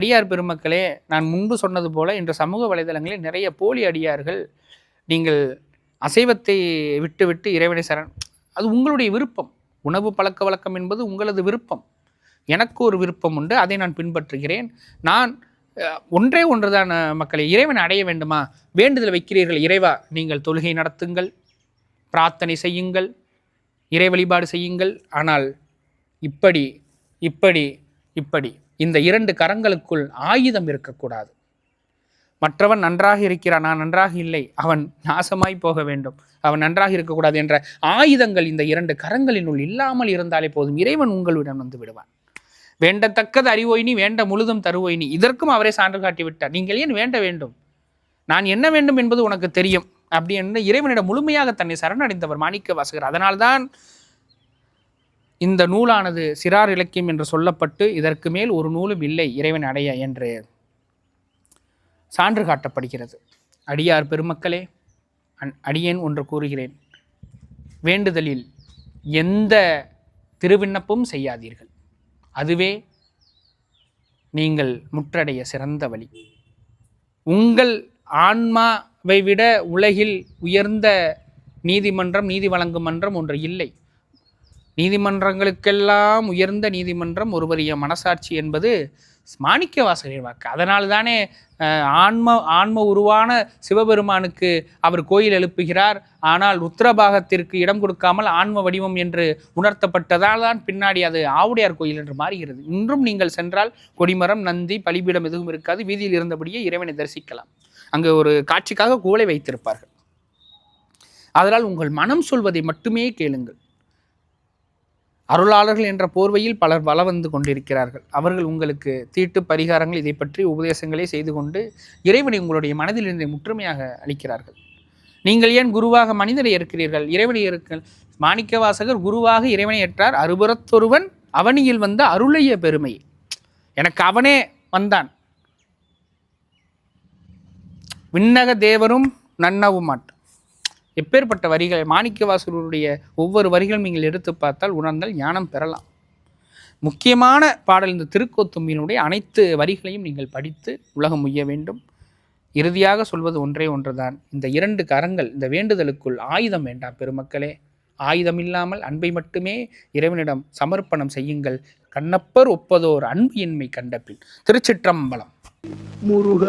அடியார் பெருமக்களே, நான் முன்பு சொன்னது போல இன்று சமூக வலைதளங்களில் நிறைய போலி அடியார்கள் நீங்கள் அசைவத்தை விட்டு இறைவனை அது உங்களுடைய விருப்பம். உணவு பழக்க வழக்கம் என்பது உங்களது விருப்பம். எனக்கு ஒரு விருப்பம் உண்டு, அதை நான் பின்பற்றுகிறேன். நான் ஒன்றே ஒன்றுதான் மக்களை, இறைவனை அடைய வேண்டுமா? வேண்டுதல் வைக்கிறீர்கள், இறைவா நீங்கள் தொழுகை நடத்துங்கள், பிரார்த்தனை செய்யுங்கள், இறை வழிபாடு செய்யுங்கள். ஆனால் இப்படி இப்படி இப்படி இந்த இரண்டு கரங்களுக்குள் ஆயுதம் இருக்கக்கூடாது. மற்றவன் நன்றாக இருக்கிறான், நான் நன்றாக இல்லை, அவன் நாசமாய் போக வேண்டும், அவன் நன்றாக இருக்கக்கூடாது என்ற ஆயுதங்கள் இந்த இரண்டு கரங்களினுள் இல்லாமல் இருந்தாலே போதும், இறைவன் உங்களிடம் வந்து விடுவான். வேண்டத்தக்கது அறிவோயினி, வேண்ட முழுதும் தருவோயினி. இதற்கும் அவரே சான்று காட்டி விட்டார். நீங்கள் ஏன் வேண்ட வேண்டும்? நான் என்ன வேண்டும் என்பது உனக்கு தெரியும் அப்படி என்று இறைவனிடம் முழுமையாக தன்னை சரணடைந்தவர் மாணிக்க வாசகர். அதனால்தான் இந்த நூலானது சிறார் இலக்கியம் என்று சொல்லப்பட்டு இதற்கு மேல் ஒரு நூலும் இல்லை இறைவன் அடைய என்று சான்று காட்டப்படுகிறது. அடியார் பெருமக்களே, அடியேன் ஒன்று கூறுகிறேன். வேண்டுதலில் எந்த திருவிண்ணப்பும் செய்யாதீர்கள். அதுவே நீங்கள் முற்றடைய சிறந்த வழி. உங்கள் ஆன்மாவை விட உலகில் உயர்ந்த நீதிமன்றம், நீதி வழங்கும் மன்றம் ஒன்று இல்லை. நீதிமன்றங்களுக்கெல்லாம் உயர்ந்த நீதிமன்றம் ஒருவரிய மனசாட்சி என்பது மாணிக்க வாசகர் வாக்கு. அதனால் தானே ஆன்ம உருவான சிவபெருமானுக்கு அவர் கோயில் எழுப்புகிறார். ஆனால் ருத்ரபாகத்திற்கு இடம் கொடுக்காமல் ஆன்ம வடிவம் என்று உணர்த்தப்பட்டதால் தான் பின்னாடி அது ஆவுடையார் கோயில் என்று மாறுகிறது. இன்றும் நீங்கள் சென்றால் கொடிமரம், நந்தி, பலிபீடம் எதுவும் இருக்காது. வீதியில் இருந்தபடியே இறைவனை தரிசிக்கலாம். அங்கு ஒரு காட்சிக்காக கோலை வைத்திருப்பார்கள். அதனால் உங்கள் மனம் சொல்வதை மட்டுமே கேளுங்கள். அருளாளர்கள் என்ற போர்வையில் பலர் வள வந்து கொண்டிருக்கிறார்கள். அவர்கள் உங்களுக்கு தீட்டு பரிகாரங்கள் இதை பற்றி உபதேசங்களை செய்து கொண்டு இறைவனை உங்களுடைய மனதில் இருந்து முற்றுமையாக அளிக்கிறார்கள். நீங்கள் ஏன் குருவாக மனிதரை ஏற்கிறீர்கள்? இறைவனை ஏற்க மாணிக்க வாசகர் குருவாக இறைவனை ஏற்றார். அறுபுறத்தொருவன் அவனியில் வந்த அருளைய பெருமை. எனக்கு அவனே வந்தான், விண்ணக தேவரும் நன்னவும் மாட்டான். எப்பேற்பட்ட வரிகள்! மாணிக்க வாசகருடைய ஒவ்வொரு வரிகளும் நீங்கள் எடுத்து பார்த்தால் உணர்ந்தால் ஞானம் பெறலாம். முக்கியமான பாடல் இந்த திருக்கோத்தும்பியினுடைய அனைத்து வரிகளையும் நீங்கள் படித்து உலகம் உய்ய வேண்டும். இறுதியாக சொல்வது ஒன்றே ஒன்றுதான். இந்த இரண்டு கரங்கள், இந்த வேண்டுதலுக்குள் ஆயுதம் வேண்டாம் பெருமக்களே. ஆயுதம் இல்லாமல் அன்பை மட்டுமே இறைவனிடம் சமர்ப்பணம் செய்யுங்கள். கண்ணப்பர் ஒப்பதோர் அன்பு இன்மை கண்டபின். திருச்சிற்றம்பலம். முருக.